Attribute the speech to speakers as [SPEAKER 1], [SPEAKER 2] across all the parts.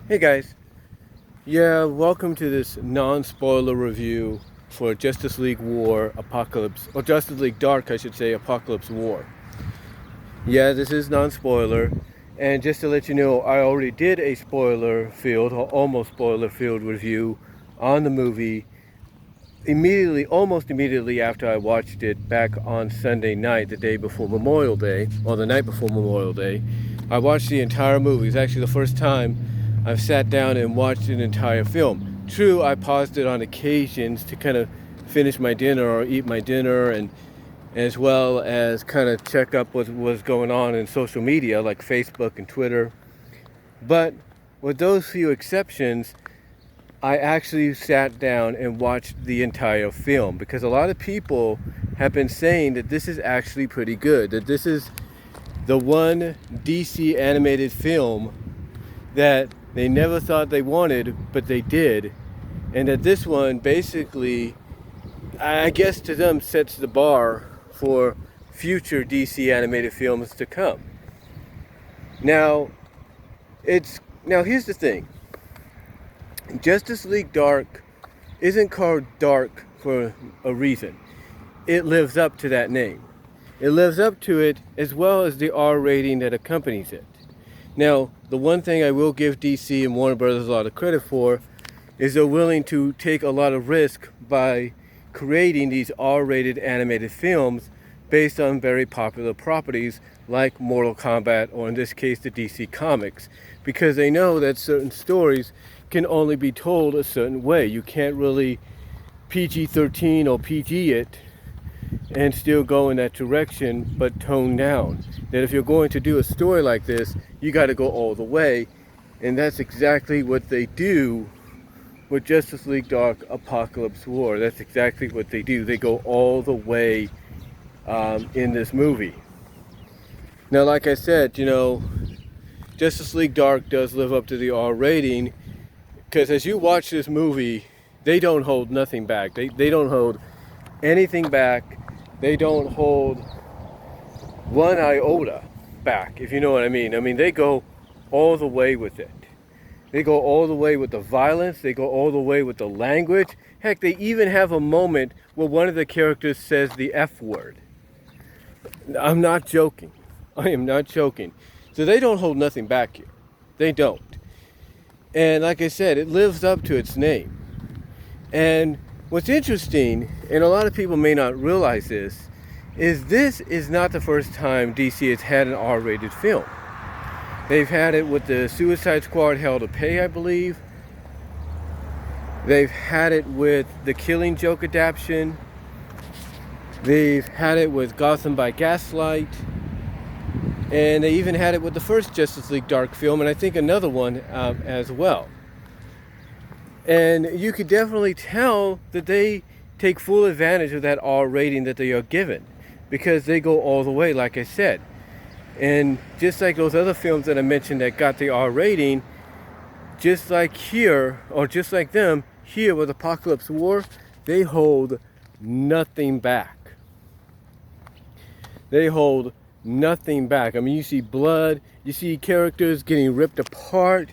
[SPEAKER 1] Hey guys, welcome to this non-spoiler review for Justice League War Apocalypse, or Justice League Dark, I should say, Apokolips War. Yeah, this is non-spoiler, and just to let you know, I already did a spoiler-filled, or almost spoiler-filled review on the movie almost immediately after I watched it back on Sunday night, the day before Memorial Day, or the night before Memorial Day. I watched the entire movie. It's actually the first time I've sat down and watched an entire film. True, I paused it on occasions to kind of finish my dinner or eat my dinner, and as well as kind of check up what was going on in social media like Facebook and Twitter. But with those few exceptions, I actually sat down and watched the entire film, because a lot of people have been saying that this is actually pretty good, that this is the one DC animated film that they never thought they wanted, but they did, and that this one basically, I guess to them, sets the bar for future DC animated films to come. Now here's the thing. Justice League Dark isn't called Dark for a reason. It lives up to that name. It lives up to it, as well as the R rating that accompanies it. Now, the one thing I will give DC and Warner Brothers a lot of credit for is they're willing to take a lot of risk by creating these R-rated animated films based on very popular properties like Mortal Kombat, or in this case the DC Comics, because they know that certain stories can only be told a certain way. You can't really PG-13 or PG it and still go in that direction, but tone down. That if you're going to do a story like this, you got to go all the way, and that's exactly what they do with Justice League Dark Apokolips War. That's exactly what they do. They go all the way in this movie. Now, like I said, Justice League Dark does live up to the R rating, because as you watch this movie, they don't hold nothing back. They don't hold anything back. They don't hold one iota back, if you know what I mean. I mean, they go all the way with it. They go all the way with the violence. They go all the way with the language. Heck, they even have a moment where one of the characters says the F word. I'm not joking. I am not joking. So they don't hold nothing back here. They don't. And like I said, it lives up to its name. And what's interesting, and a lot of people may not realize this is not the first time DC has had an R-rated film. They've had it with the Suicide Squad Hell to Pay, I believe. They've had it with the Killing Joke adaptation. They've had it with Gotham by Gaslight. And they even had it with the first Justice League Dark film, and I think another one as well. And you could definitely tell that they take full advantage of that R rating that they are given, because they go all the way, like I said. And just like those other films that I mentioned that got the R rating, just like here, or just like them, here with Apokolips War, they hold nothing back. They hold nothing back. I mean, you see blood, you see characters getting ripped apart,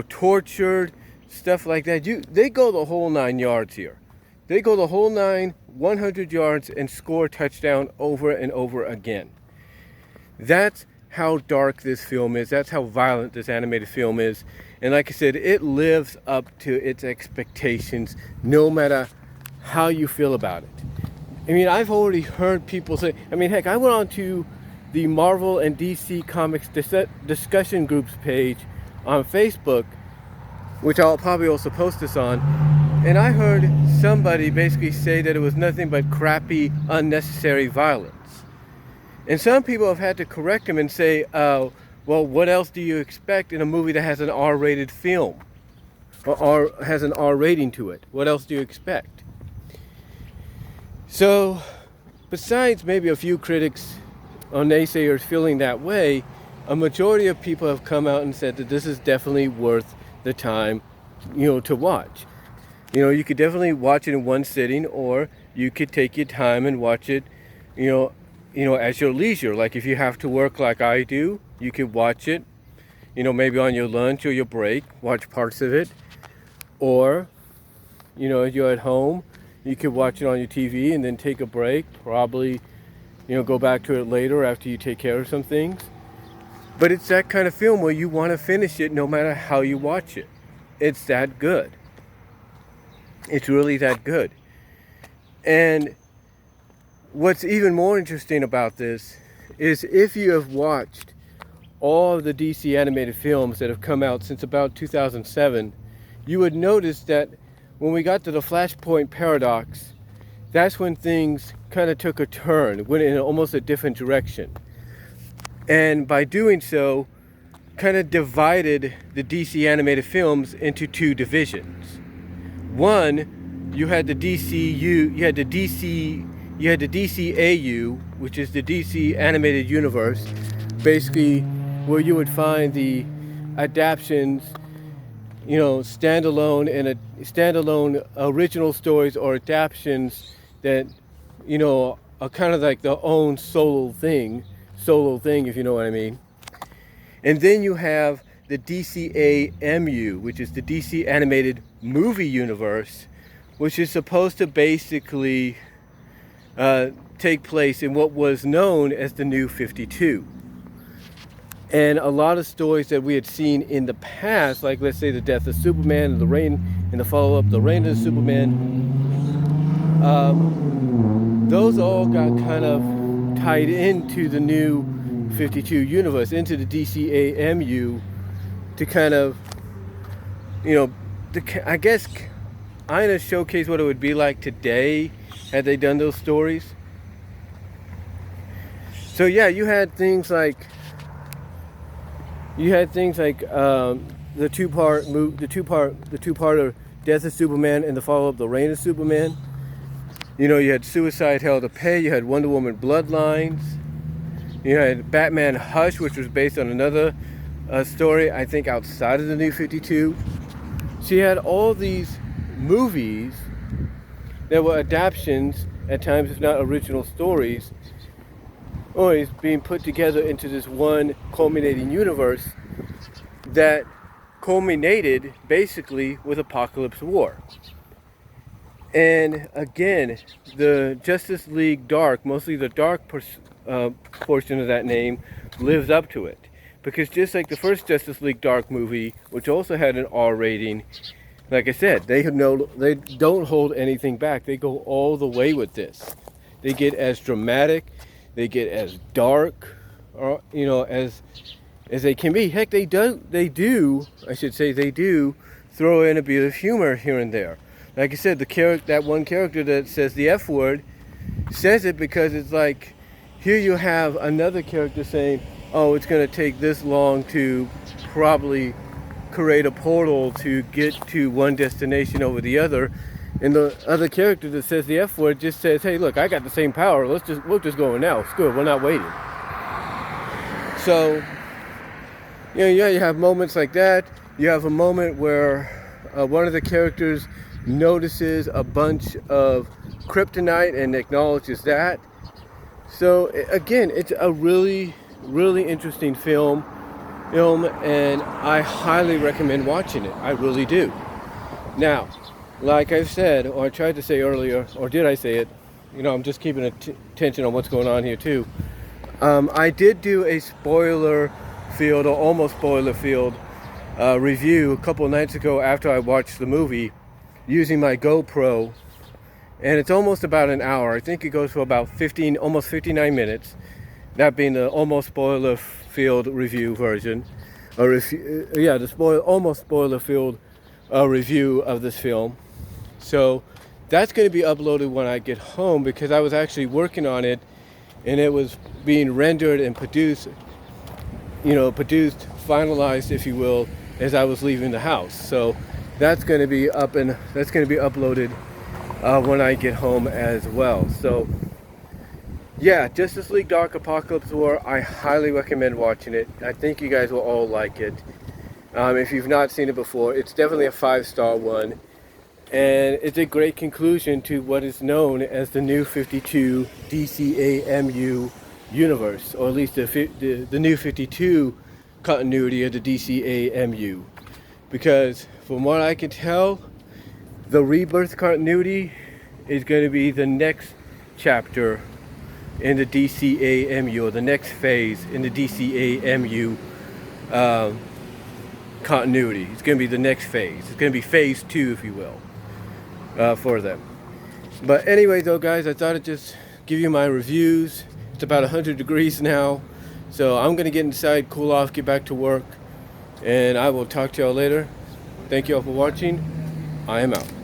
[SPEAKER 1] tortured, stuff like that. They go the whole 9 yards here. They go the whole 100 yards, and score a touchdown over and over again. That's how dark this film is. That's how violent this animated film is. And like I said, it lives up to its expectations, no matter how you feel about it. I mean, I've already heard people say, heck, I went on to the Marvel and DC Comics discussion groups page on Facebook, which I'll probably also post this on, and I heard somebody basically say that it was nothing but crappy, unnecessary violence. And some people have had to correct him and say, well, what else do you expect in a movie that has an R-rated film? Or has an R rating to it? What else do you expect? So, besides maybe a few critics or naysayers feeling that way, a majority of people have come out and said that this is definitely worth the time, to watch. You could definitely watch it in one sitting, or you could take your time and watch it, at your leisure. Like if you have to work like I do, you could watch it, maybe on your lunch or your break, watch parts of it. Or, if you're at home, you could watch it on your TV and then take a break, probably, go back to it later after you take care of some things. But it's that kind of film where you want to finish it no matter how you watch it. It's that good. It's really that good. And what's even more interesting about this is if you have watched all of the DC animated films that have come out since about 2007, you would notice that when we got to the Flashpoint Paradox, that's when things kind of took a turn, went in almost a different direction. And by doing so, kind of divided the DC animated films into two divisions. One, you had the DCU, you had the DCAU, which is the DC animated universe, basically where you would find the adaptations, standalone original stories or adaptations that, are kind of like their own solo thing, if you know what I mean. And then you have the DCAMU, which is the DC Animated Movie Universe, which is supposed to basically take place in what was known as the New 52. And a lot of stories that we had seen in the past, like let's say the death of Superman and the follow-up, the reign of Superman, those all got kind of tied into the New 52 universe, into the DCAMU, to kind of, I guess, kind of showcase what it would be like today had they done those stories. So yeah, you had things like the two-parter Death of Superman and the follow-up, The Reign of Superman. You had Suicide Hell to Pay. You had Wonder Woman Bloodlines. You had Batman Hush, which was based on another story, I think, outside of the New 52. So you had all these movies that were adaptations, at times if not original stories, always being put together into this one culminating universe that culminated basically with Apokolips War. And again, the Justice League Dark, mostly the dark portion of that name, lives up to it. Because just like the first Justice League Dark movie, which also had an R rating, like I said, they don't hold anything back. They go all the way with this. They get as dramatic, they get as dark, or as they can be. Heck, they do throw in a bit of humor here and there. Like I said, that one character that says the F word says it because it's like, here you have another character saying, oh, it's going to take this long to probably create a portal to get to one destination over the other. And the other character that says the F word just says, hey, look, I got the same power. We'll just go now. It's good. We're not waiting. So, you have moments like that. You have a moment where one of the characters notices a bunch of kryptonite and acknowledges that. So again, it's a really, really interesting film, and I highly recommend watching it. I really do. Now, like I've said, or I tried to say earlier, or did I say it? I'm just keeping attention on what's going on here too. I did do a spoiler field, or almost spoiler field, review a couple of nights ago after I watched the movie, using my GoPro, and it's almost about an hour. I think it goes for about almost 59 minutes, that being the almost spoiler field review version, almost spoiler field review of this film. So that's going to be uploaded when I get home, because I was actually working on it, and it was being rendered and produced, finalized, if you will, as I was leaving the house. So that's going to be uploaded when I get home as well. So yeah, Justice League Dark Apokolips War, I highly recommend watching it. I think you guys will all like it. If you've not seen it before, it's definitely a 5-star one, and it's a great conclusion to what is known as the New 52 DCAMU universe, or at least the New 52 continuity of the DCAMU. Because from what I can tell, the Rebirth continuity is going to be the next chapter in the DCAMU, or the next phase in the DCAMU continuity. It's going to be the next phase. It's going to be phase 2, if you will, for them. But anyway, though, guys, I thought I'd just give you my reviews. It's about 100 degrees now, so I'm going to get inside, cool off, get back to work, and I will talk to y'all later. Thank you all for watching. I am out.